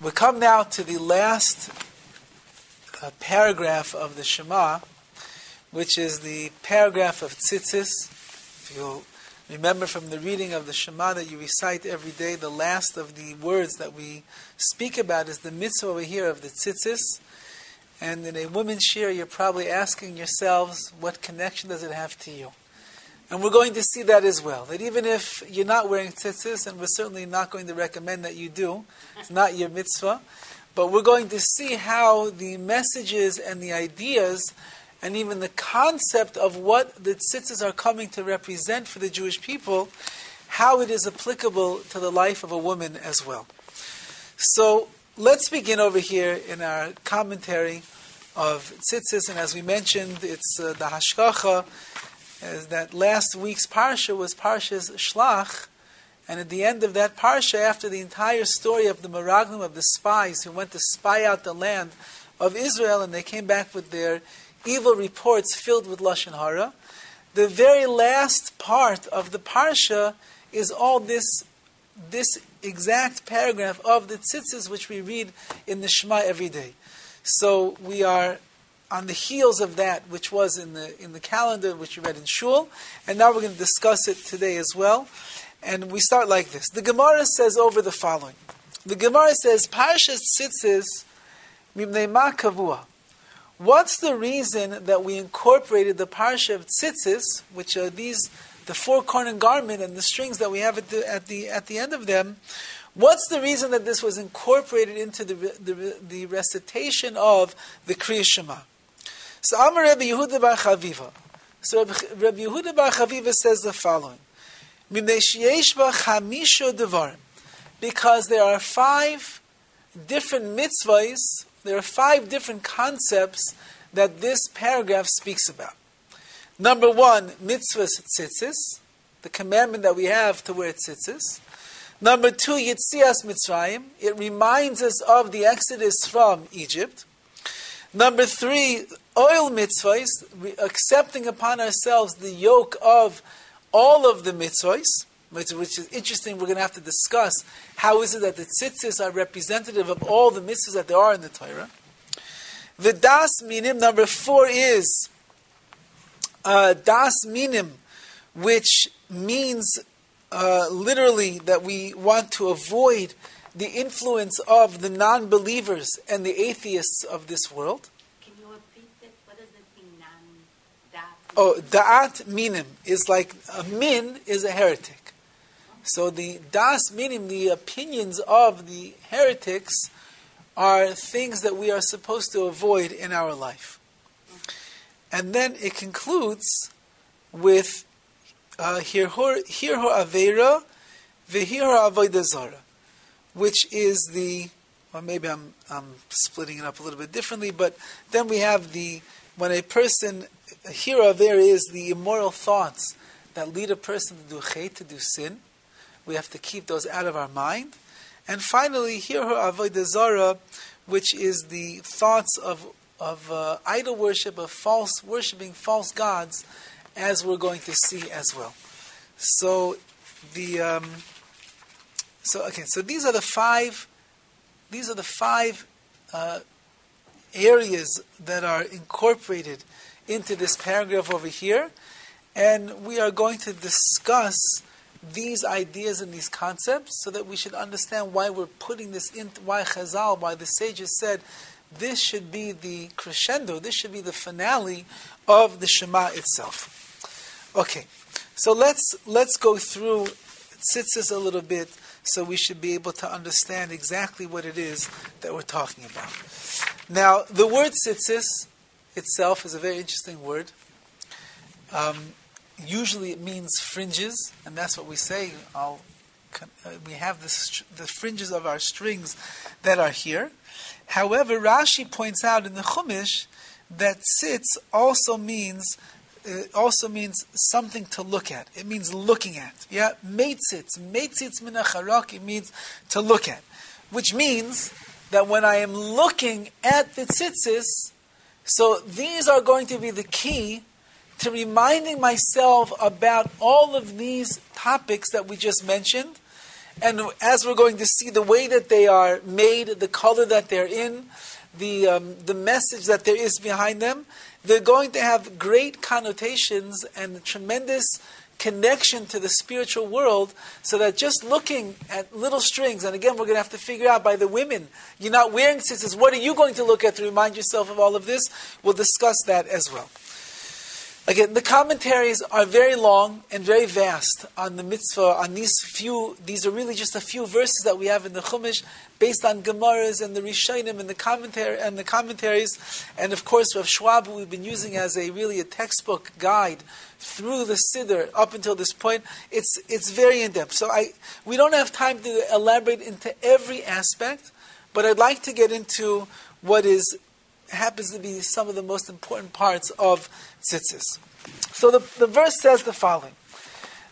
We come now to the last paragraph of the Shema, which is the paragraph of Tzitzis. If you'll remember from the reading of the Shema that you recite every day, the last of the words that we speak about is the mitzvah over here of the Tzitzis. And in a women's shir, you're probably asking yourselves, what connection does it have to you? And we're going to see that as well. That even if you're not wearing tzitzis, and we're certainly not going to recommend that you do, it's not your mitzvah, but we're going to see how the messages and the ideas and even the concept of what the tzitzis are coming to represent for the Jewish people, how it is applicable to the life of a woman as well. So let's begin over here in our commentary of tzitzis, and as we mentioned, it's the hashkacha. As that last week's parsha was Parsha's Shlach, and at the end of that parsha, after the entire story of the Meraglim, of the spies who went to spy out the land of Israel, and they came back with their evil reports filled with Lashon Hara, the very last part of the parsha is all this exact paragraph of the tzitzis which we read in the Shema every day. So we are on the heels of that, which was in the calendar, which you read in Shul, and now we're going to discuss it today as well. And we start like this. The Gemara says over the following. The Gemara says, Parshas Tzitzis mimnei ma kavua. What's the reason that we incorporated the Parsha of Tzitzis, which are the four-cornered garment and the strings that we have at the end of them? What's the reason that this was incorporated into the recitation of the Kriya Shema? So Amar Rabbi Yehuda bar Chaviva. So Rabbi Yehuda bar Chaviva says the following: because there are 5 different mitzvahs, there are 5 different concepts that this paragraph speaks about. Number 1, mitzvahs tzitzis, the commandment that we have to wear tzitzis. Number 2, Yitzias Mitzrayim, it reminds us of the Exodus from Egypt. Number 3, oil mitzvahs, accepting upon ourselves the yoke of all of the mitzvahs, which is interesting. We're going to have to discuss how is it that the tzitzis are representative of all the mitzvahs that there are in the Torah. The das minim, number 4 is das minim, which means literally that we want to avoid the influence of the non-believers and the atheists of this world. Can you repeat that? What does it mean, non-da'at? Oh, da'at minim is like a min is a heretic. So the das minim, the opinions of the heretics, are things that we are supposed to avoid in our life. And then it concludes with hirhor aveira v'hirhor avodah zara, which is or maybe I'm splitting it up a little bit differently, but then we have when a person, hirhor aveira is the immoral thoughts that lead a person to do chet, to do sin. We have to keep those out of our mind. And finally, hirhor avodah zara, which is the thoughts of idol worship, of worshipping false gods, as we're going to see as well. So these are the 5 areas that are incorporated into this paragraph over here, and we are going to discuss these ideas and these concepts so that we should understand why we're putting this in, why the sages said this should be the crescendo, this should be the finale of the Shema itself. Okay, so let's go through tzitzis a little bit so we should be able to understand exactly what it is that we're talking about. Now, the word tzitzis itself is a very interesting word. Usually it means fringes, and that's what we say. We have the fringes of our strings that are here. However, Rashi points out in the Chumash that tzitz also means something to look at. It means looking at. Yeah, meitzitz min hacharak, it means to look at, which means that when I am looking at the tzitzis, so these are going to be the key to reminding myself about all of these topics that we just mentioned, And as we're going to see, the way that they are made, the color that they're in, the message that there is behind them, they're going to have great connotations and tremendous connection to the spiritual world, so that just looking at little strings, and again we're going to have to figure out by the women, you're not wearing tzitzis, what are you going to look at to remind yourself of all of this? We'll discuss that as well. Again, the commentaries are very long and very vast on the mitzvah, on these are really just a few verses that we have in the Chumash, based on Gemaras and the Rishonim and the commentaries, and of course Rav Schwab, who we've been using as a textbook guide through the Siddur up until this point. It's very in-depth. So we don't have time to elaborate into every aspect, but I'd like to get into what happens to be some of the most important parts of tzitzis. So the verse says the following: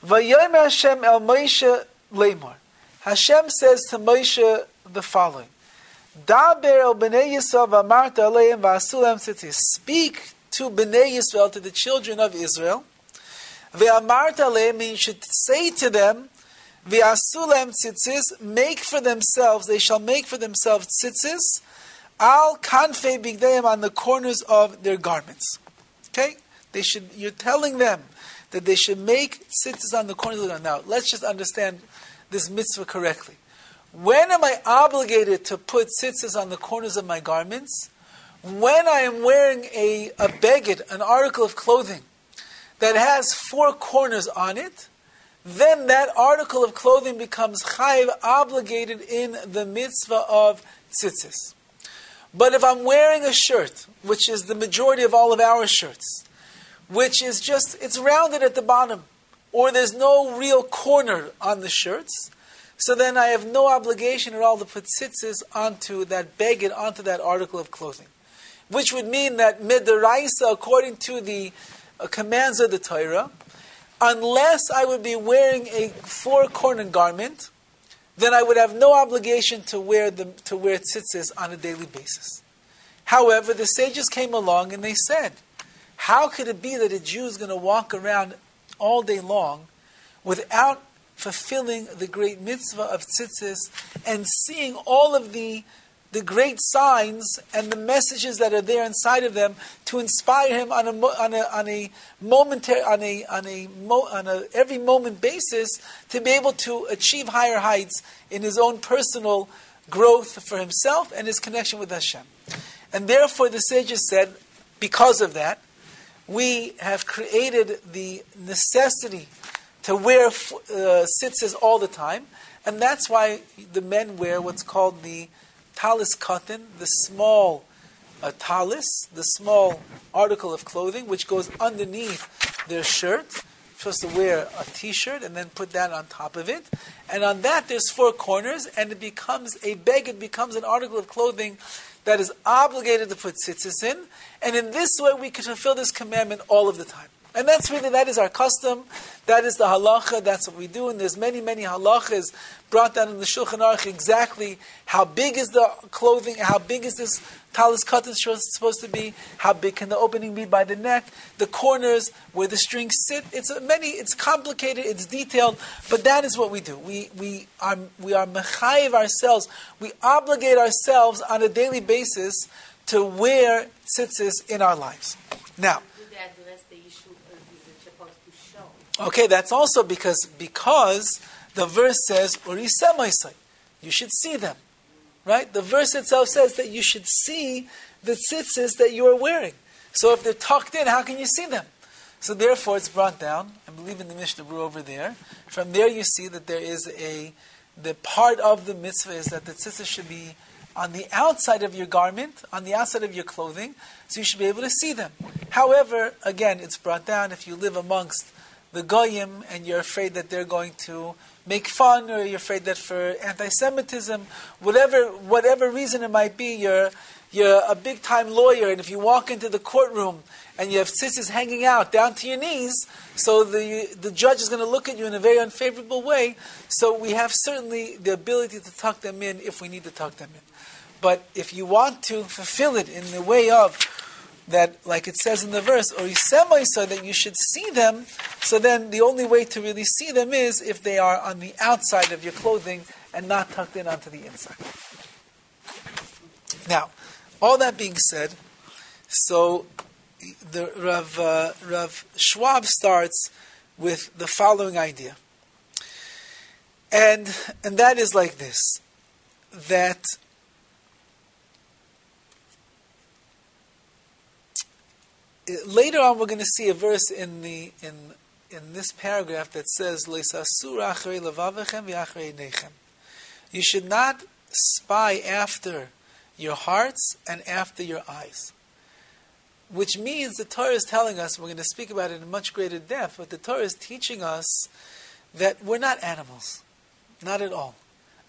Vayomer Hashem el Moshe lemor. Hashem says to Moshe the following: Daber el bnei Yisrael v'amarta aleim v'asu lehem tzitzis. Speak to bnei Yisrael, to the children of Israel. V'amarta aleim, you should say to them, v'asu lehem tzitzis, they shall make for themselves tzitzis, al kanfei bigdeim, on the corners of their garments. Okay? You're telling them that they should make tzitzis on the corners of their garments. Now, let's just understand this mitzvah correctly. When am I obligated to put tzitzis on the corners of my garments? When I am wearing a beged, an article of clothing, that has 4 corners on it, then that article of clothing becomes chayiv, obligated in the mitzvah of tzitzis. But if I'm wearing a shirt, which is the majority of all of our shirts, which is it's rounded at the bottom, or there's no real corner on the shirts, so then I have no obligation at all to put tzitzis onto that beged, onto that article of clothing. Which would mean that midaraisa, according to the commands of the Torah, unless I would be wearing a 4-cornered garment, then I would have no obligation to wear tzitzis on a daily basis. However, the sages came along and they said, how could it be that a Jew is going to walk around all day long without fulfilling the great mitzvah of tzitzis and seeing all of the great signs and the messages that are there inside of them to inspire him on a every moment basis to be able to achieve higher heights in his own personal growth for himself and his connection with Hashem. And therefore the sages said, because of that, we have created the necessity to wear tzitzis all the time, and that's why the men wear what's called the talis katan, the small talis, the small article of clothing, which goes underneath their shirt. You're supposed to wear a t-shirt and then put that on top of it. And on that there's 4 corners, and it becomes an article of clothing that is obligated to put tzitzis in. And in this way we can fulfill this commandment all of the time. And that is our custom, that is the halacha, that's what we do, and there's many, many halachas brought down in the Shulchan Aruch, exactly how big is the clothing, how big is this talis katan supposed to be, how big can the opening be by the neck, the corners, where the strings sit. It's complicated, it's detailed, but that is what we do. We are mechayiv ourselves, we obligate ourselves on a daily basis to wear tzitzis in our lives. Now, okay, that's also because the verse says, you should see them. Right? The verse itself says that you should see the tzitzis that you are wearing. So if they're tucked in, how can you see them? So therefore it's brought down, I believe in the Mishnah Berurah over there. From there you see that there is the part of the mitzvah is that the tzitzis should be on the outside of your garment, on the outside of your clothing, so you should be able to see them. However, again, it's brought down if you live amongst the goyim and you're afraid that they're going to make fun, or you're afraid that for anti-Semitism, whatever reason it might be, you're a big-time lawyer, and if you walk into the courtroom and you have tzitzis hanging out down to your knees, so the judge is going to look at you in a very unfavorable way. So we have certainly the ability to tuck them in if we need to tuck them in. But if you want to fulfill it in the way of that, like it says in the verse, or so that you should see them. So then the only way to really see them is if they are on the outside of your clothing and not tucked in onto the inside. Now, all that being said, so the Rav Schwab starts with the following idea. And that is like this, that later on we're going to see a verse in this paragraph that says, you should not spy after your hearts and after your eyes. Which means the Torah is telling us, we're going to speak about it in much greater depth, but the Torah is teaching us that we're not animals. Not at all.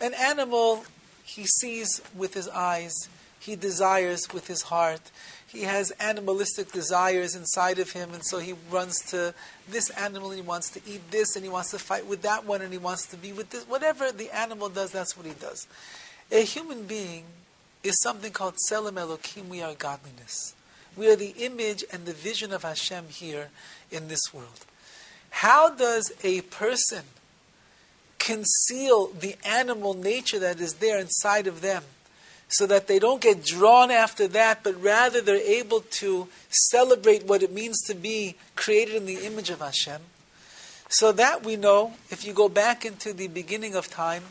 An animal, he sees with his eyes, he desires with his heart, he has animalistic desires inside of him, and so he runs to this animal, and he wants to eat this, and he wants to fight with that one, and he wants to be with this. Whatever the animal does, that's what he does. A human being is something called Tselem Elokim. We are godliness. We are the image and the vision of Hashem here in this world. How does a person conceal the animal nature that is there inside of them, so that they don't get drawn after that, but rather they're able to celebrate what it means to be created in the image of Hashem? So that we know, if you go back into the beginning of time,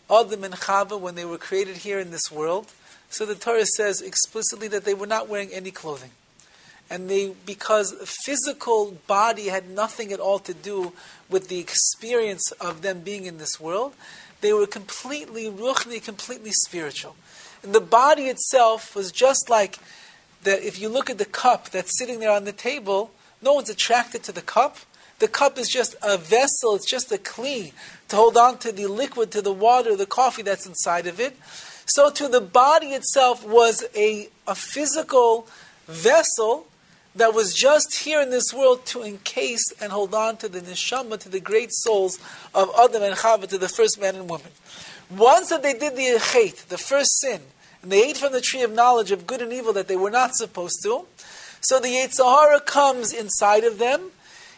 Adam and Chava, when they were created here in this world, so the Torah says explicitly that they were not wearing any clothing. And because physical body had nothing at all to do with the experience of them being in this world, they were completely ruchni, completely spiritual. And the body itself was just like that. If you look at the cup that's sitting there on the table, no one's attracted to the cup. The cup is just a vessel, it's just a kli to hold on to the liquid, to the water, the coffee that's inside of it. So to the body itself was a physical vessel that was just here in this world to encase and hold on to the neshama, to the great souls of Adam and Chava, to the first man and woman. Once that they did the chet, the first sin, and they ate from the tree of knowledge of good and evil that they were not supposed to, so the Yetzer Hara comes inside of them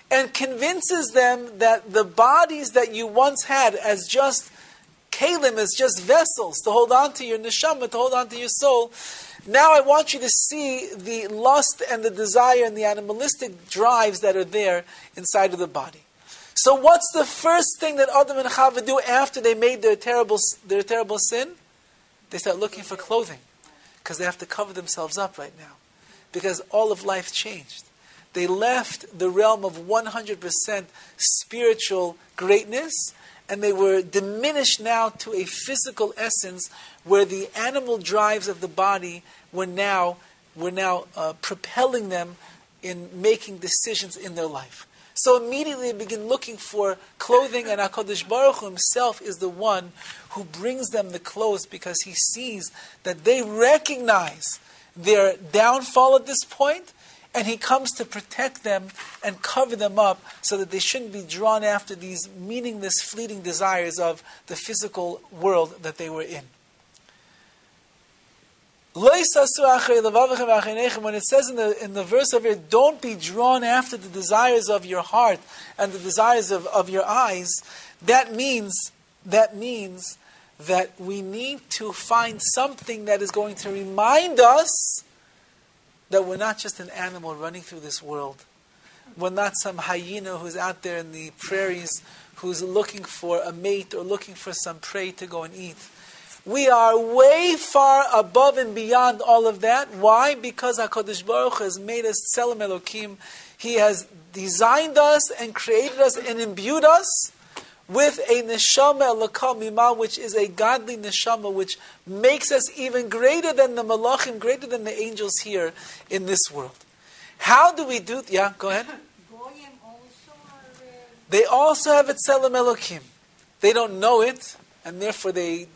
and convinces them that the bodies that you once had as just kalim, as just vessels to hold on to your neshama, to hold on to your soul, now I want you to see the lust and the desire and the animalistic drives that are there inside of the body. So what's the first thing that Adam and Chava do after they made their terrible sin? They start looking for clothing, because they have to cover themselves up right now, because all of life changed. They left the realm of 100% spiritual greatness, and they were diminished now to a physical essence where the animal drives of the body were now propelling them in making decisions in their life. So immediately they begin looking for clothing, and HaKadosh Baruch Hu himself is the one who brings them the clothes, because he sees that they recognize their downfall at this point, and he comes to protect them and cover them up so that they shouldn't be drawn after these meaningless, fleeting desires of the physical world that they were in. When it says in the verse over here, don't be drawn after the desires of your heart and the desires of your eyes, that means that we need to find something that is going to remind us that we're not just an animal running through this world. We're not some hyena who's out there in the prairies who's looking for a mate or looking for some prey to go and eat. We are way far above and beyond all of that. Why? Because HaKadosh Baruch Hu has made us Tselem Elokim. He has designed us and created us and imbued us with a neshama elokah mimah, which is a godly neshama, which makes us even greater than the malachim, greater than the angels here in this world. How do we do? Yeah, go ahead. They also have a Tselem Elokim. They don't know it, and therefore they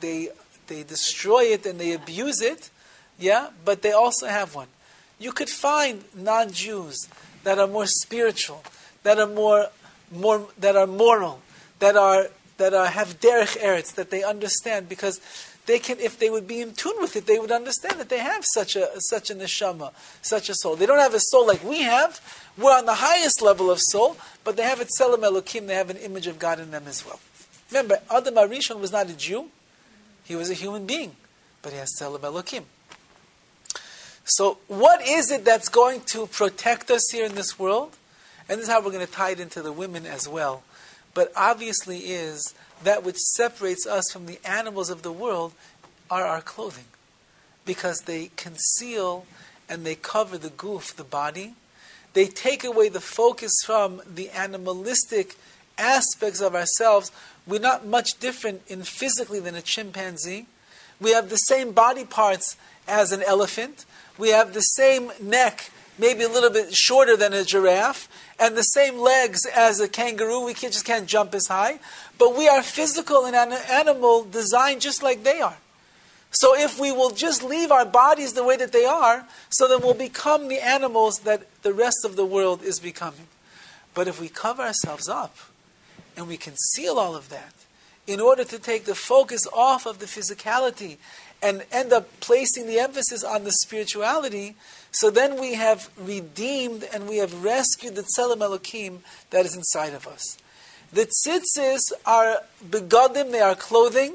destroy it and they abuse it. Yeah, but they also have one. You could find non-Jews that are more spiritual, that are more that are moral, that have derech eretz, that they understand, because if they would be in tune with it, they would understand that they have such a neshama, such a soul. They don't have a soul like we have. We're on the highest level of soul, but they have a tzelem Elokim. They have an image of God in them as well. Remember, Adam HaRishon was not a Jew. He was a human being, but he has tzelem Elokim. So what is it that's going to protect us here in this world? And this is how we're going to tie it into the women as well. But obviously is that which separates us from the animals of the world are our clothing. Because they conceal and they cover the goof, the body. They take away the focus from the animalistic aspects of ourselves. We're not much different in physically than a chimpanzee. We have the same body parts as an elephant. We have the same neck, maybe a little bit shorter than a giraffe, and the same legs as a kangaroo. We just can't jump as high. But we are physical and animal designed just like they are. So if we will just leave our bodies the way that they are, so then we'll become the animals that the rest of the world is becoming. But if we cover ourselves up, and we conceal all of that, in order to take the focus off of the physicality, and end up placing the emphasis on the spirituality, so then we have redeemed and we have rescued the tzelem Elokim that is inside of us. The tzitzis are begadim, they are clothing,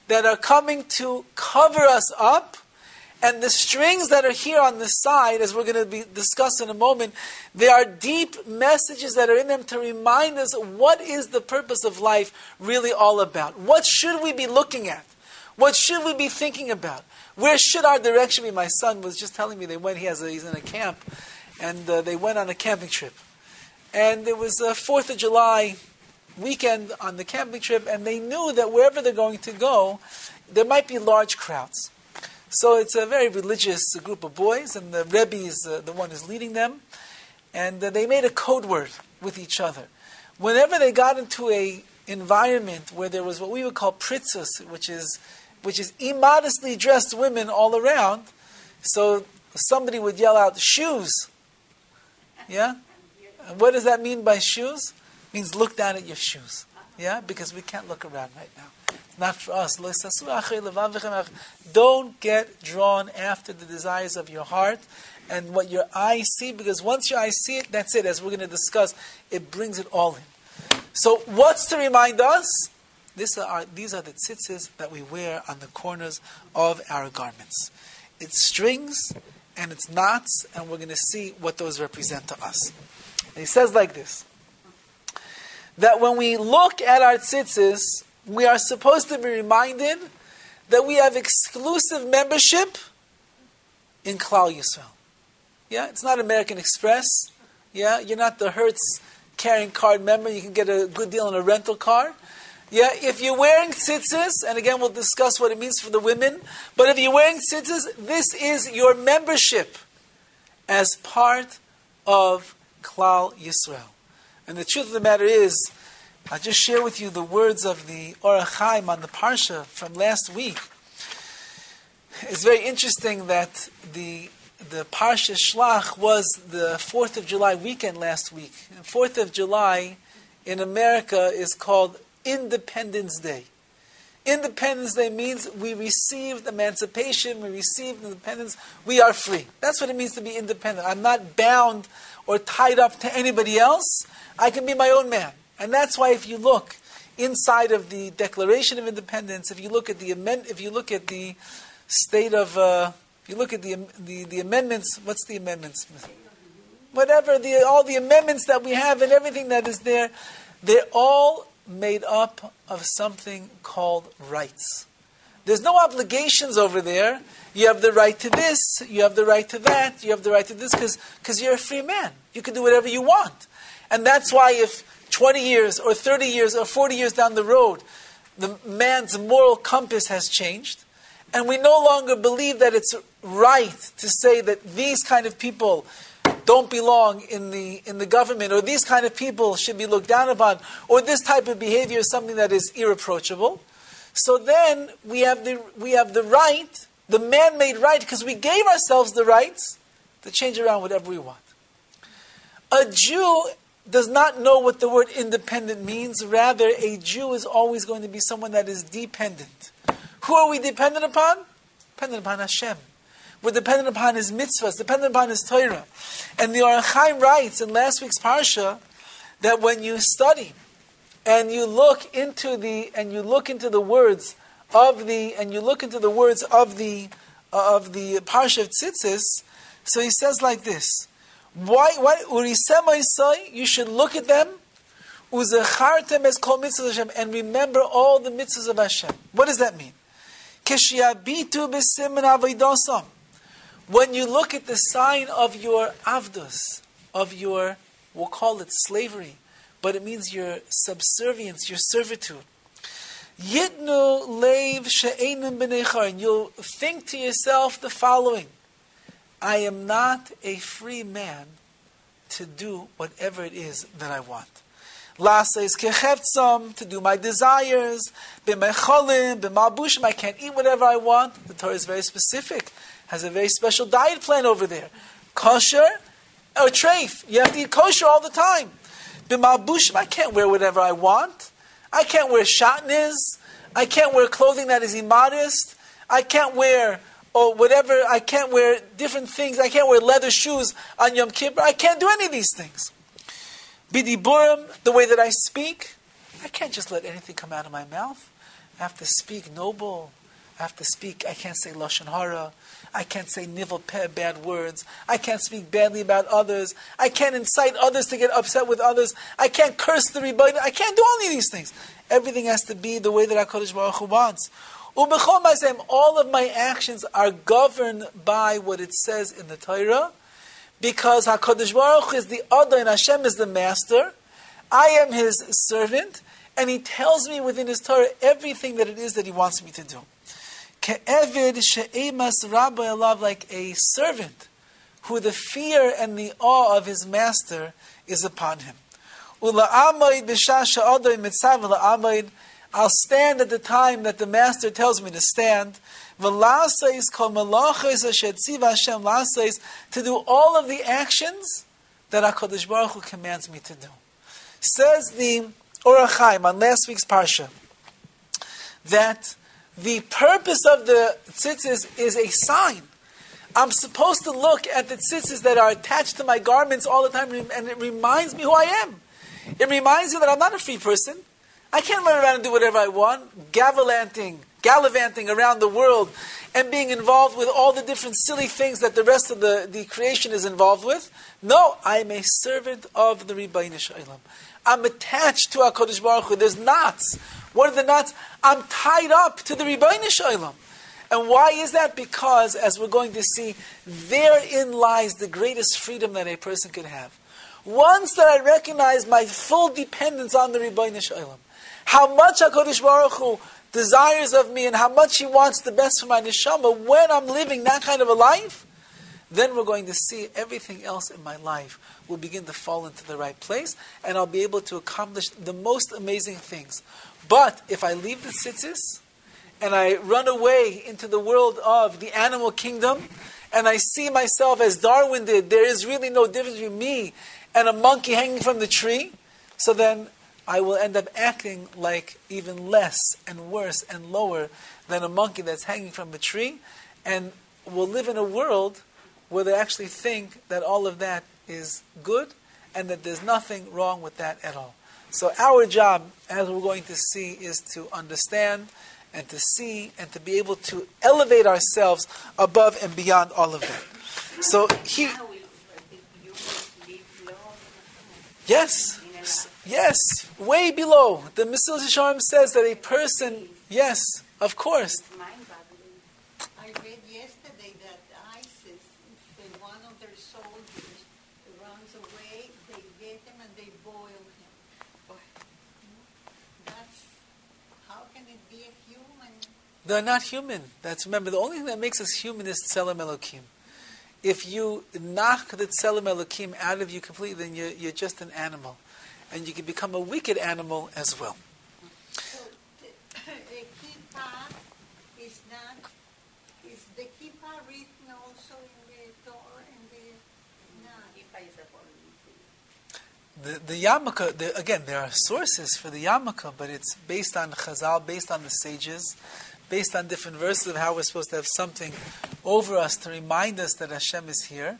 that are coming to cover us up, and the strings that are here on the side, as we're going to be discussing in a moment, they are deep messages that are in them to remind us what is the purpose of life really all about. What should we be looking at? What should we be thinking about? Where should our direction be? My son was just telling me he's in a camp, and they went on a camping trip. And it was a 4th of July weekend on the camping trip, and they knew that wherever they're going to go, there might be large crowds. So it's a very religious group of boys, and the Rebbe is the one who's leading them. And they made a code word with each other. Whenever they got into a environment where there was what we would call pritzos, which is immodestly dressed women all around, so somebody would yell out, shoes. Yeah? And what does that mean by shoes? It means look down at your shoes. Yeah? Because we can't look around right now. It's not for us. Don't get drawn after the desires of your heart and what your eyes see, because once your eyes see it, that's it. As we're going to discuss, it brings it all in. So what's to remind us? These are the tzitzis that we wear on the corners of our garments. It's strings and it's knots, and we're going to see what those represent to us. And he says like this, that when we look at our tzitzis, we are supposed to be reminded that we have exclusive membership in Klal Yisrael. Yeah, it's not American Express. Yeah, you're not the Hertz carrying card member. You can get a good deal on a rental car. Yeah, if you're wearing tzitzis, and again we'll discuss what it means for the women, but if you're wearing tzitzis, this is your membership as part of Klal Yisrael. And the truth of the matter is, I'll just share with you the words of the Orach Chaim on the Parsha from last week. It's very interesting that the Parsha Shlach was the 4th of July weekend last week. And 4th of July in America is called Independence Day. Independence Day means we received emancipation, we received independence, we are free. That's what it means to be independent. I'm not bound or tied up to anybody else. I can be my own man. And that's why if you look inside of the Declaration of Independence, if you look at the state of, if you look at the amendments, what's the amendments? Whatever, all the amendments that we have and everything that is there, they're all made up of something called rights. There's no obligations over there. You have the right to this, you have the right to that, you have the right to this, because you're a free man. You can do whatever you want. And that's why if 20 years or 30 years or 40 years down the road, the man's moral compass has changed, and we no longer believe that it's right to say that these kind of people don't belong in the government, or these kind of people should be looked down upon, or this type of behavior is something that is irreproachable. So then we have the right, the man-made right, because we gave ourselves the rights to change around whatever we want. A Jew does not know what the word independent means. Rather, a Jew is always going to be someone that is dependent, Who are we dependent upon? Dependent upon Hashem. We're dependent upon His mitzvahs, dependent upon His Torah. And the Orach Chaim writes in last week's parsha that when you study and you look into the words of the parsha of Tzitzis, so he says like this: why you should look at them, uzechartem es kol mitzvahs Hashem, and remember all the mitzvahs of Hashem. What does that mean? Keshiabitu b'siman avodah. When you look at the sign of your avdos, of your, we'll call it slavery, but it means your subservience, your servitude. Yitnu leiv she'enim b'nei, and you'll think to yourself the following: I am not a free man to do whatever it is that I want. Lasa is kechevtzam, to do my desires. B'mecholim, b'malbushim, I can't eat whatever I want. The Torah is very specific. Has a very special diet plan over there. Kosher or treif. You have to eat kosher all the time. B'malbushim, I can't wear whatever I want. I can't wear shatnez. I can't wear clothing that is immodest. I can't wear whatever. I can't wear different things. I can't wear leather shoes on Yom Kippur. I can't do any of these things. Bidiburim, the way that I speak, I can't just let anything come out of my mouth. I have to speak noble. I can't say lashon hara. I can't say nivel peh, bad words. I can't speak badly about others. I can't incite others to get upset with others. I can't curse the Rebbeinu. I can't do any of these things. Everything has to be the way that HaKadosh Baruch Hu wants. Ubechol ma'asem, all of my actions are governed by what it says in the Torah, because HaKadosh Baruch Hu is the Adon, Hashem is the master. I am His servant, and He tells me within His Torah everything that it is that He wants me to do. Ke'evid she'emas rabbi alav, like a servant who the fear and the awe of his master is upon him. Ula'amoid b'shah she'adoi mitzav ula'amoid, I'll stand at the time that the master tells me to stand. V'lasais kol malachos asher tziva Hashem lasais, to do all of the actions that HaKadosh Baruch Hu commands me to do. Says the Orach Chaim on last week's parsha that the purpose of the tzitzis is a sign. I'm supposed to look at the tzitzis that are attached to my garments all the time, and it reminds me who I am. It reminds me that I'm not a free person. I can't run around and do whatever I want, gallivanting around the world and being involved with all the different silly things that the rest of the creation is involved with. No, I am a servant of the Rebbeinu Shalom. I'm attached to HaKadosh Baruch Hu. There's knots. What are the knots? I'm tied up to the Rebbeinu Shalom. And why is that? Because, as we're going to see, therein lies the greatest freedom that a person can have. Once that I recognize my full dependence on the Rebbeinu Shalom, how much HaKadosh Baruch Hu desires of me and how much He wants the best for my neshama, when I'm living that kind of a life, then we're going to see everything else in my life will begin to fall into the right place, and I'll be able to accomplish the most amazing things. But if I leave the tzitzis, and I run away into the world of the animal kingdom, and I see myself as Darwin did, there is really no difference between me and a monkey hanging from the tree, so then I will end up acting like even less and worse and lower than a monkey that's hanging from a tree, and will live in a world where they actually think that all of that is good and that there's nothing wrong with that at all. So our job, as we're going to see, is to understand and to see and to be able to elevate ourselves above and beyond all of that. So he... Yes, yes, way below. The Mesilas Yesharim says that a person, yes, of course. I read yesterday that ISIS, if one of their soldiers runs away, they get him and they boil him. That's, how can it be a human? They're not human. Remember, the only thing that makes us human is Tzelem Elokim. If you knock the Tzelem Elokim out of you completely, then you're just an animal. And you can become a wicked animal as well. So, the kippah is the kippah written also in the Torah and The yarmulke, again, there are sources for the yarmulke, but it's based on Chazal, based on the sages, based on different verses of how we're supposed to have something over us to remind us that Hashem is here.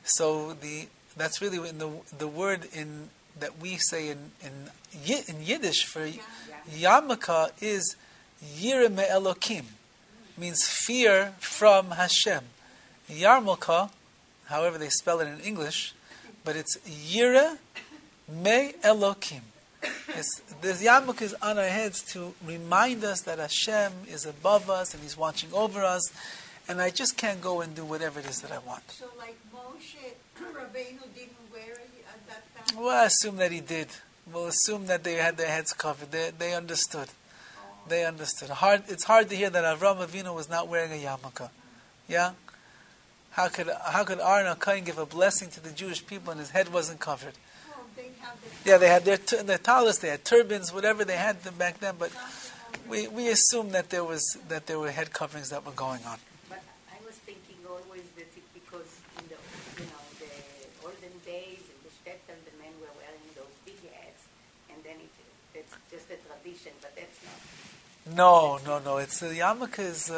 So that's really in the word that we say in Yiddish for yarmulke is yireh me'elokim, means fear from Hashem. Yarmulke, however they spell it in English, but it's yireh me'elokim. The yarmulke is on our heads to remind us that Hashem is above us and He's watching over us, and I just can't go and do whatever it is that I want. So like Moshe, Rabbeinu didn't wear it at that time? Well, I assume that he did. We'll assume that they had their heads covered. They understood. They understood. It's hard to hear that Avraham Avinu was not wearing a yarmulke. Yeah? How could Aaron HaKohen give a blessing to the Jewish people and his head wasn't covered? Yeah, they had their talis, they had turbans, whatever they had back then. But we assume that there were head coverings that were going on. But I was thinking always that because in the olden days in the shtetl, the men were wearing those big hats, and then it's just a tradition. But that's not. No. It's the yarmulke is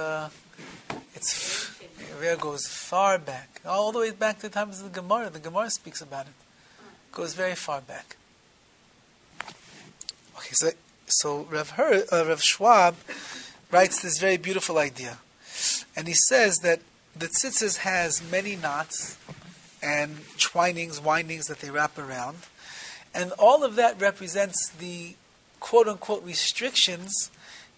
it goes far back, all the way back to the times of the Gemara. The Gemara speaks about it. Goes very far back. Okay, so Rav Schwab writes this very beautiful idea, and he says that the tzitzis has many knots and twinings, windings that they wrap around, and all of that represents the quote-unquote restrictions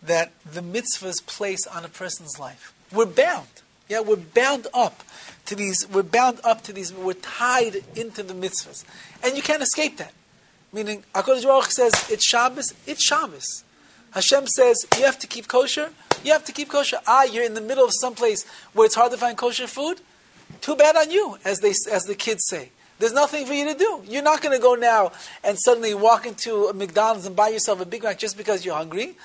that the mitzvahs place on a person's life. We're bound. Yeah, we're bound up to these. We're tied into the mitzvahs, and you can't escape that. Meaning, HaKadosh Baruch Hu says it's Shabbos. It's Shabbos. Hashem says you have to keep kosher. You have to keep kosher. You're in the middle of some place where it's hard to find kosher food. Too bad on you, as the kids say. There's nothing for you to do. You're not going to go now and suddenly walk into a McDonald's and buy yourself a Big Mac just because you're hungry.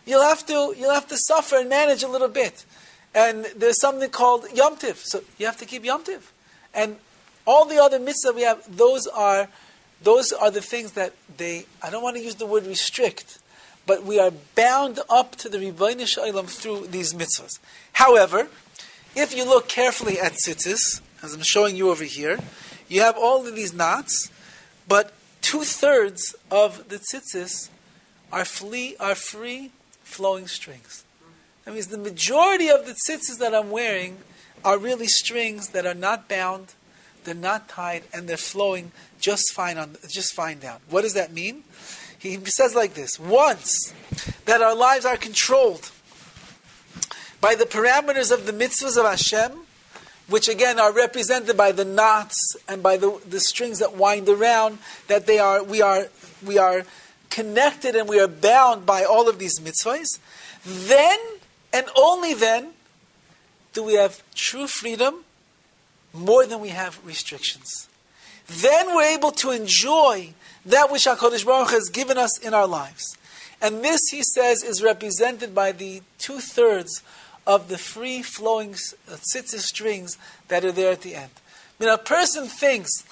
You'll have to suffer and manage a little bit. And there's something called Yom Tiv. So you have to keep Yom Tiv. And all the other mitzvahs we have, those are the things that I don't want to use the word restrict, but we are bound up to the Ribono Shel Olam through these mitzvahs. However, if you look carefully at tzitzis, as I'm showing you over here, you have all of these knots, but 2/3 of the tzitzis are free flowing strings. That means the majority of the tzitzis that I'm wearing are really strings that are not bound, they're not tied, and they're flowing just fine down. What does that mean? He says like this: once that our lives are controlled by the parameters of the mitzvahs of Hashem, which again are represented by the knots and by the strings that wind around, that we are connected and we are bound by all of these mitzvahs, then and only then do we have true freedom more than we have restrictions. Then we're able to enjoy that which HaKadosh Baruch Hu has given us in our lives. And this, he says, is represented by the 2/3 of the free-flowing tzitzis strings that are there at the end. I mean, a person thinks,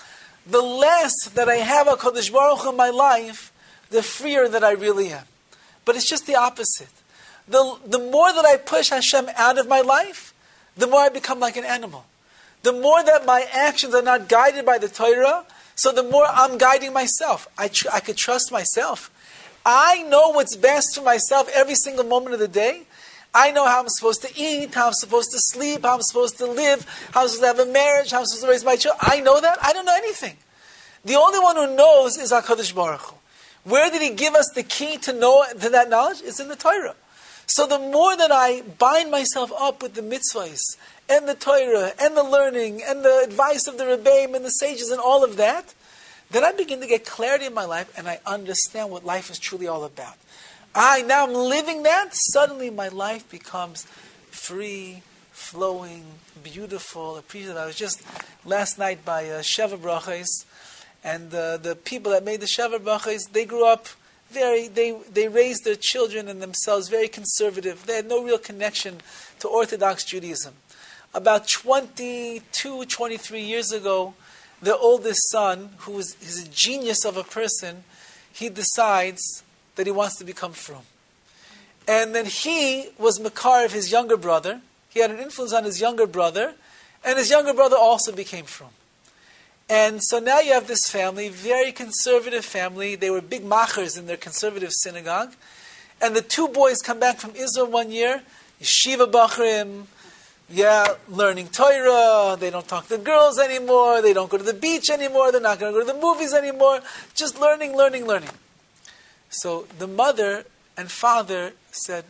the less that I have HaKadosh Baruch Hu in my life, the freer that I really am. But it's just the opposite. The more that I push Hashem out of my life, the more I become like an animal. The more that my actions are not guided by the Torah, so the more I'm guiding myself. I could trust myself. I know what's best for myself every single moment of the day. I know how I'm supposed to eat, how I'm supposed to sleep, how I'm supposed to live, how I'm supposed to have a marriage, how I'm supposed to raise my children. I know that. I don't know anything. The only one who knows is HaKadosh Baruch Hu. Where did He give us the key to that knowledge? It's in the Torah. So the more that I bind myself up with the mitzvahs and the Torah and the learning and the advice of the Rebbeim and the sages and all of that, then I begin to get clarity in my life and I understand what life is truly all about. Now I'm living that, suddenly my life becomes free, flowing, beautiful, appreciative. I was just last night by Sheva Brachos, and the people that made the Sheva Brachos, they grew up they raised their children and themselves very conservative. They had no real connection to Orthodox Judaism. About 22, 23 years ago, the oldest son, he's a genius of a person, he decides that he wants to become frum. And then he was makar of his younger brother. He had an influence on his younger brother, and his younger brother also became frum. And so now you have this family, very conservative family. They were big machers in their conservative synagogue. And the two boys come back from Israel one year, yeshiva bachrim, learning Torah. They don't talk to girls anymore. They don't go to the beach anymore. They're not going to go to the movies anymore. Just learning. So the mother and father said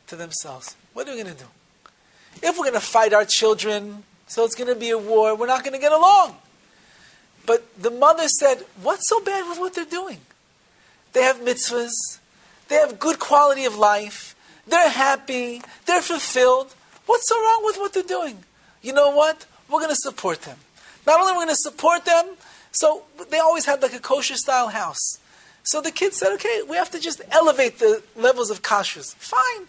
to themselves, what are we going to do? If we're going to fight our children, so it's going to be a war, we're not going to get along. But the mother said, what's so bad with what they're doing? They have mitzvahs. They have good quality of life. They're happy. They're fulfilled. What's so wrong with what they're doing? You know what? We're going to support them. Not only are we going to support them, so they always had like a kosher style house. So the kids said, okay, we have to just elevate the levels of kashrus. Fine.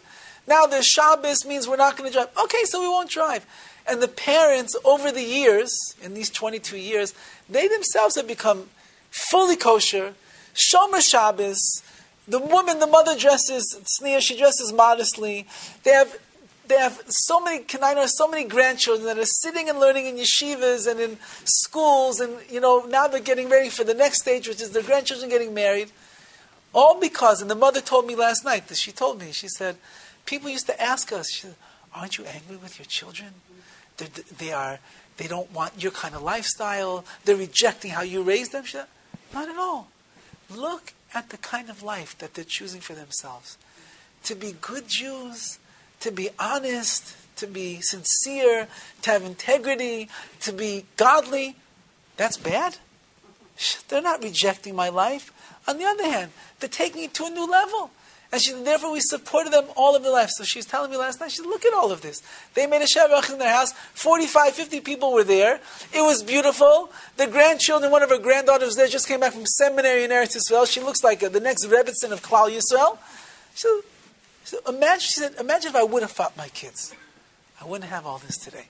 Now there's Shabbos, means we're not going to drive. Okay, so we won't drive. And the parents, over the years, in these 22 years, they themselves have become fully kosher, shomer Shabbos. The woman, the mother dresses tzniah, she dresses modestly. They have so many grandchildren that are sitting and learning in yeshivas and in schools, and now they're getting ready for the next stage, which is their grandchildren getting married. All because, and the mother told me last night, that she told me, she said, people used to ask us, she said, aren't you angry with your children? They don't want your kind of lifestyle. They're rejecting how you raised them. She said, not at all. Look at the kind of life that they're choosing for themselves. To be good Jews, to be honest, to be sincere, to have integrity, to be godly, that's bad. They're not rejecting my life. On the other hand, they're taking it to a new level. And therefore we supported them all of their life. So she was telling me last night, she said, look at all of this. They made a Shabbat in their house. 45, 50 people were there. It was beautiful. The grandchildren, one of her granddaughters was there, just came back from seminary in Eretz Yisrael. She looks like the next Rebbetzin of Klal Yisrael. She said, imagine if I would have fought my kids. I wouldn't have all this today.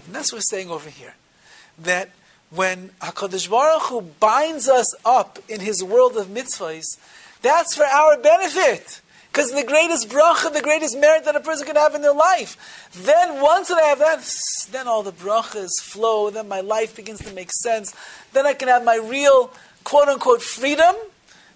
And that's what we're saying over here. That when HaKadosh Baruch Hu binds us up in His world of mitzvahs, that's for our benefit. Because the greatest bracha, the greatest merit that a person can have in their life. Then once I have that, then all the brachas flow. Then my life begins to make sense. Then I can have my real, quote-unquote, freedom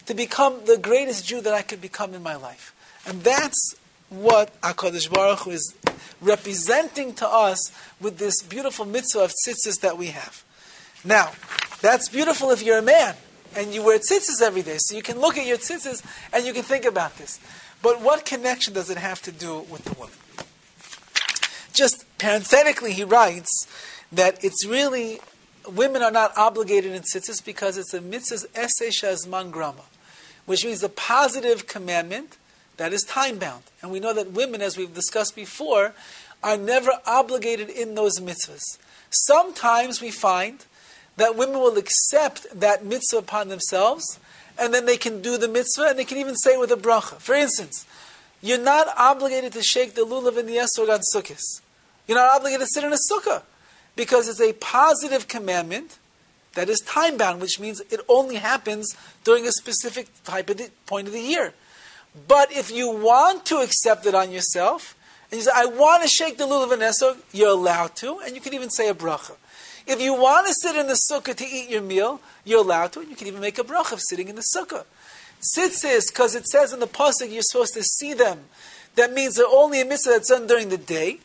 to become the greatest Jew that I could become in my life. And that's what HaKadosh Baruch Hu is representing to us with this beautiful mitzvah of tzitzis that we have. Now, that's beautiful if you're a man and you wear tzitzis every day. So you can look at your tzitzis and you can think about this. But what connection does it have to do with the woman? Just parenthetically, he writes that it's really, women are not obligated in tzitzis because it's a mitzvah eseh shazman grama, which means a positive commandment that is time-bound. And we know that women, as we've discussed before, are never obligated in those mitzvahs. Sometimes we find that women will accept that mitzvah upon themselves, and then they can do the mitzvah, and they can even say it with a bracha. For instance, you're not obligated to shake the lulav in the esrog on sukkahs. You're not obligated to sit in a sukkah, because it's a positive commandment that is time-bound, which means it only happens during a specific point of the year. But if you want to accept it on yourself, and you say, I want to shake the lulav in esrog, you're allowed to, and you can even say a bracha. If you want to sit in the sukkah to eat your meal, you're allowed to, and you can even make a bracha of sitting in the sukkah. Tzitzis, because it says in the pasuk you're supposed to see them. That means they're only a mitzvah that's done during the day.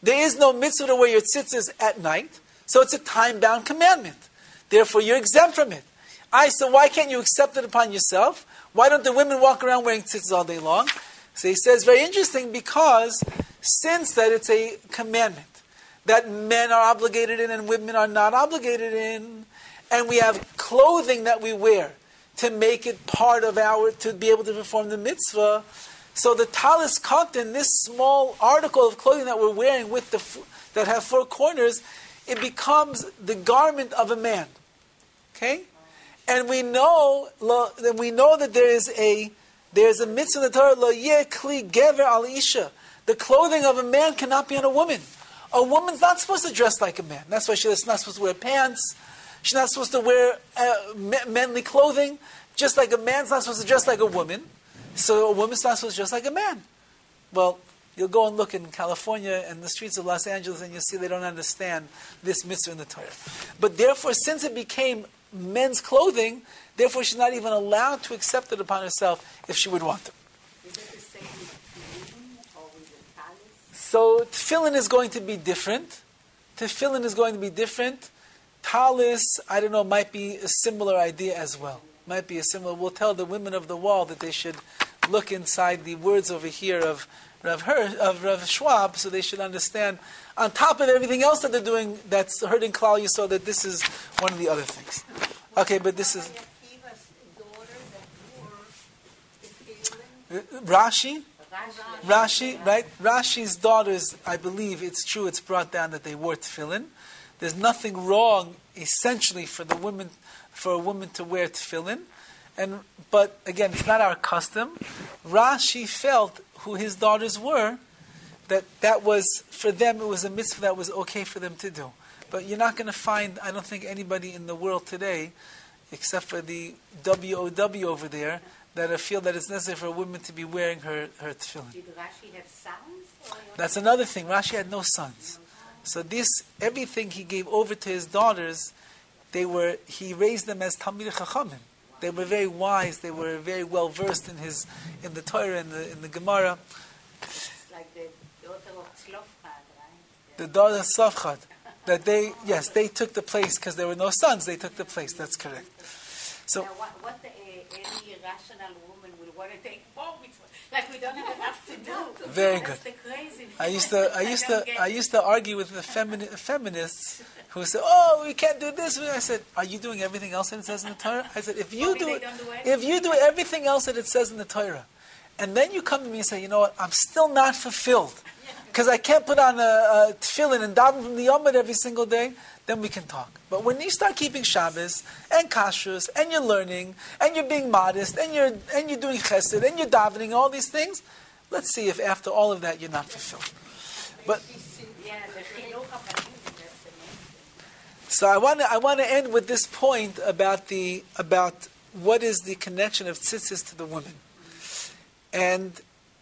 There is no mitzvah to wear your tzitzis at night, so it's a time-bound commandment. Therefore, you're exempt from it. So why can't you accept it upon yourself? Why don't the women walk around wearing tzitzis all day long? So he says, very interesting, because since that it's a commandment that men are obligated in and women are not obligated in, and we have clothing that we wear to make it part of to be able to perform the mitzvah. So the talis katan, this small article of clothing that we're wearing with that have four corners, it becomes the garment of a man. Okay? And we know that there's a mitzvah in the Torah, lo yeh kli gever al isha. The clothing of a man cannot be on a woman. A woman's not supposed to dress like a man. That's why she's not supposed to wear pants. She's not supposed to wear manly clothing. Just like a man's not supposed to dress like a woman, so a woman's not supposed to dress like a man. Well, you'll go and look in California and the streets of Los Angeles and you'll see they don't understand this mitzvah in the Torah. But therefore, since it became men's clothing, therefore she's not even allowed to accept it upon herself if she would want to. Is it the same with tefillin or with the talis? So tefillin is going to be different. Tefillin is going to be different. Talis, I don't know, might be a similar idea as well. Might be a similar. We'll tell the women of the wall that they should look inside the words over here of Rav Schwab, so they should understand, on top of everything else that they're doing that's hurting Klal Yisrael, that this is one of the other things. Okay, but this is Rashi, right? Rashi's daughters, I believe it's true, it's brought down that they wore tefillin. There's nothing wrong, essentially, for a woman to wear tefillin. But again, it's not our custom. Rashi felt who his daughters were, that was, for them, it was a mitzvah that was okay for them to do. But you're not going to find, I don't think, anybody in the world today, except for the WOW over there, that feel that it's necessary for a woman to be wearing her tefillin. Did Rashi have sons? That's another thing. Rashi had no sons. So everything he gave over to his daughters, he raised them as Talmidei Chachamim. They were very wise. They were very well versed in the Torah and in the Gemara. Like the daughter of Tzlofchad, right? The daughter of Tzlofchad. That they took the place because there were no sons. They took the place. That's correct. So now, what any rational woman will want to take more mitzvah? Like we don't have enough to do. Very That's good. the crazy. I used to argue with the feminists who said, "Oh, we can't do this." I said, "Are you doing everything else that it says in the Torah?" I said, "If you do everything else that it says in the Torah, and then you come to me and say, you know what, I'm still not fulfilled because I can't put on a tefillin and daven from the Yomad every single day," then we can talk. But when you start keeping Shabbos and kashrus and you're learning and you're being modest and you're doing chesed and you're davening, all these things, let's see if after all of that you're not fulfilled. But so I want to end with this point about what is the connection of tzitzis to the women. And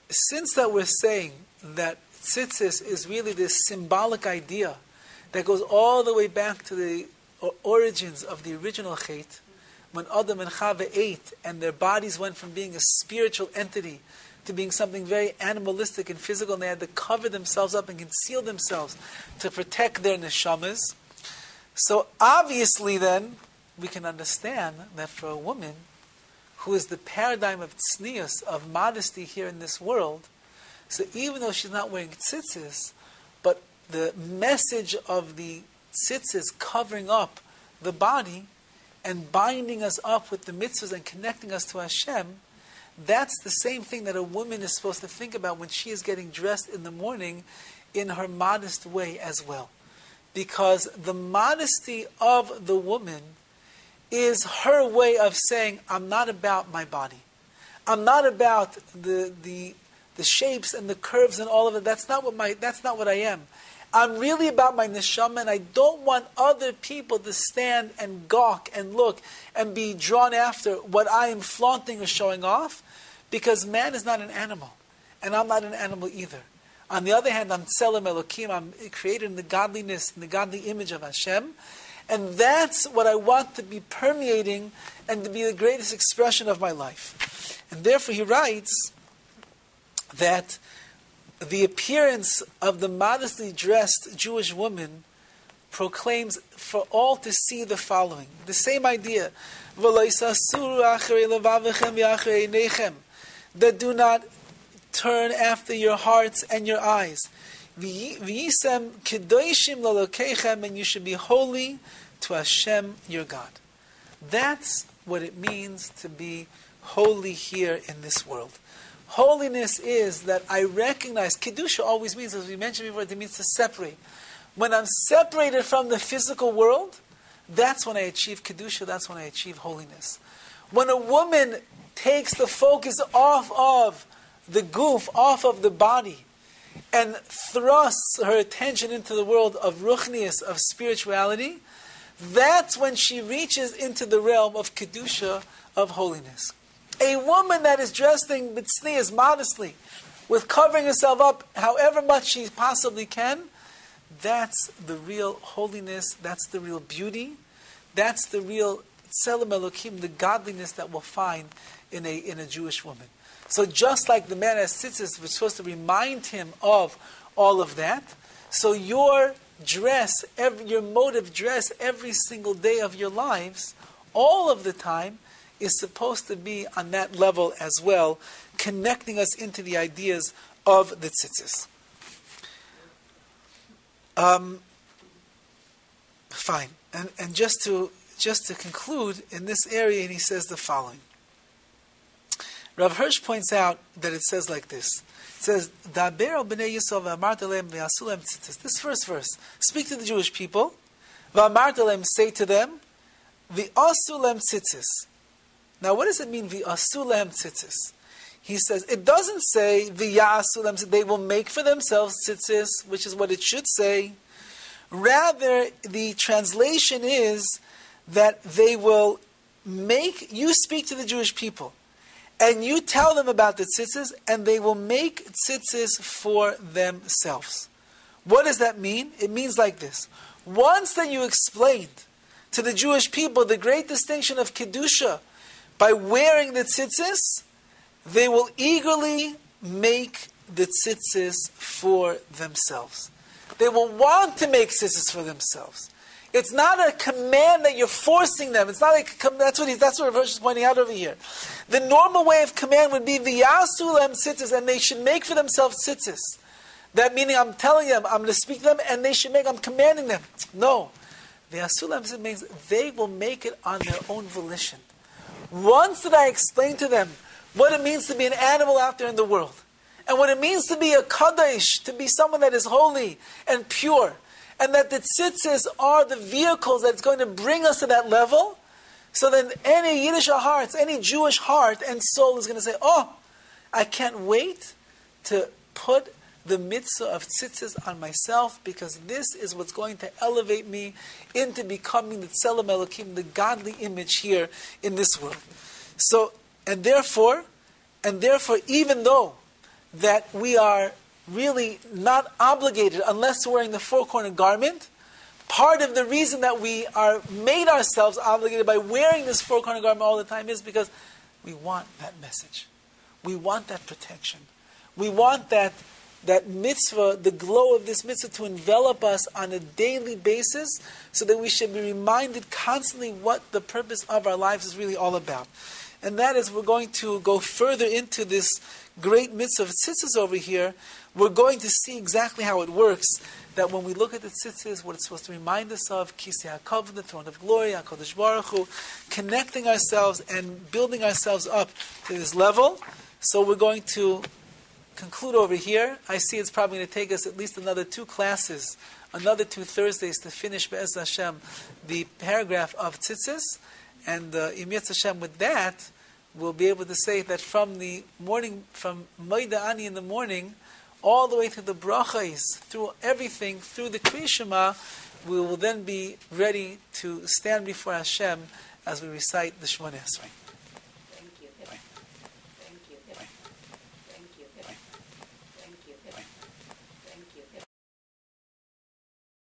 since that we're saying that tzitzis is really this symbolic idea that goes all the way back to the origins of the original Chet, when Adam and Chava ate and their bodies went from being a spiritual entity to being something very animalistic and physical, and they had to cover themselves up and conceal themselves to protect their neshamas. So obviously then, we can understand that for a woman who is the paradigm of tznius, of modesty here in this world, so even though she's not wearing tzitzis, but the message of the tzitzis covering up the body and binding us up with the mitzvahs and connecting us to Hashem, that's the same thing that a woman is supposed to think about when she is getting dressed in the morning in her modest way as well. Because the modesty of the woman is her way of saying, I'm not about my body. I'm not about the shapes and the curves and all of it. That's not what I am. I'm really about my neshama, and I don't want other people to stand and gawk and look and be drawn after what I am flaunting or showing off, because man is not an animal, and I'm not an animal either. On the other hand, I'm Tselem Elokim, I'm created in the godliness, in the godly image of Hashem, and that's what I want to be permeating and to be the greatest expression of my life. And therefore he writes that the appearance of the modestly dressed Jewish woman proclaims for all to see the following. The same idea. That do not turn after your hearts and your eyes. And you should be holy to Hashem your God. That's what it means to be holy here in this world. Holiness is that I recognize, Kedusha always means, as we mentioned before, it means to separate. When I'm separated from the physical world, that's when I achieve Kedusha, that's when I achieve holiness. When a woman takes the focus off of the goof, off of the body, and thrusts her attention into the world of ruchnius, of spirituality, that's when she reaches into the realm of Kedusha, of holiness. A woman that is dressing b'tznius, modestly, with covering herself up however much she possibly can, that's the real holiness, that's the real beauty, that's the real tzelem Elokim, the godliness that we'll find in a Jewish woman. So just like the man has tzitzis, we're supposed to remind him of all of that, so your dress, your mode of dress every single day of your lives, all of the time, is supposed to be on that level as well, connecting us into the ideas of the tzitzis. Fine. And just to conclude in this area, and he says the following. Rav Hirsch points out that it says like this. It says, Daber al b'nei Yisrael v'amart aleim v'yasu lehem tzitzis. This first verse. Speak to the Jewish people. V'amart aleim, say to them, v'yasu lehem tzitzis. Now what does it mean, v'yasu lehem tzitzis? He says, it doesn't say, v'yasu lehem tzitzis. They will make for themselves tzitzis, which is what it should say. Rather, the translation is that they will make, you speak to the Jewish people, and you tell them about the tzitzis, and they will make tzitzis for themselves. What does that mean? It means like this. Once that you explained to the Jewish people the great distinction of Kedusha by wearing the tzitzis, they will eagerly make the tzitzis for themselves. They will want to make tzitzis for themselves. It's not a command that you're forcing them. It's not like that's what Rosh is pointing out over here. The normal way of command would be v'yasu lehem tzitzis, and they should make for themselves tzitzis. That meaning I'm telling them, I'm going to speak to them, and they should make. I'm commanding them. No, v'yasu lehem tzitzis means they will make it on their own volition. Once that I explain to them what it means to be an animal out there in the world, and what it means to be a kadosh, to be someone that is holy and pure, and that the tzitzis are the vehicles that's going to bring us to that level, so then any Yiddish heart, any Jewish heart and soul is going to say, oh, I can't wait to put the mitzvah of tzitzis on myself, because this is what's going to elevate me into becoming the tzelem Elokim, the godly image here in this world. So, and therefore, even though that we are really not obligated unless we're wearing the four-corner garment, part of the reason that we are made ourselves obligated by wearing this four-corner garment all the time is because we want that message. We want that protection. We want that mitzvah, the glow of this mitzvah, to envelop us on a daily basis, so that we should be reminded constantly what the purpose of our lives is really all about. And that is, we're going to go further into this great mitzvah of tzitzis over here. We're going to see exactly how it works. That when we look at the tzitzis, what it's supposed to remind us of, Kisei HaKavod, the throne of glory, HaKadosh Baruch Hu, connecting ourselves and building ourselves up to this level. So we're going to conclude over here. I see it's probably going to take us at least another 2 classes, another 2 Thursdays to finish, Be'ez Hashem, the paragraph of tzitzis. And Im Yetz Hashem, with that, we'll be able to say that from the morning, from Moida Ani in the morning, all the way to the brachas, through everything, through the Kriya Shema, we will then be ready to stand before Hashem as we recite the Shmoneh Esrei.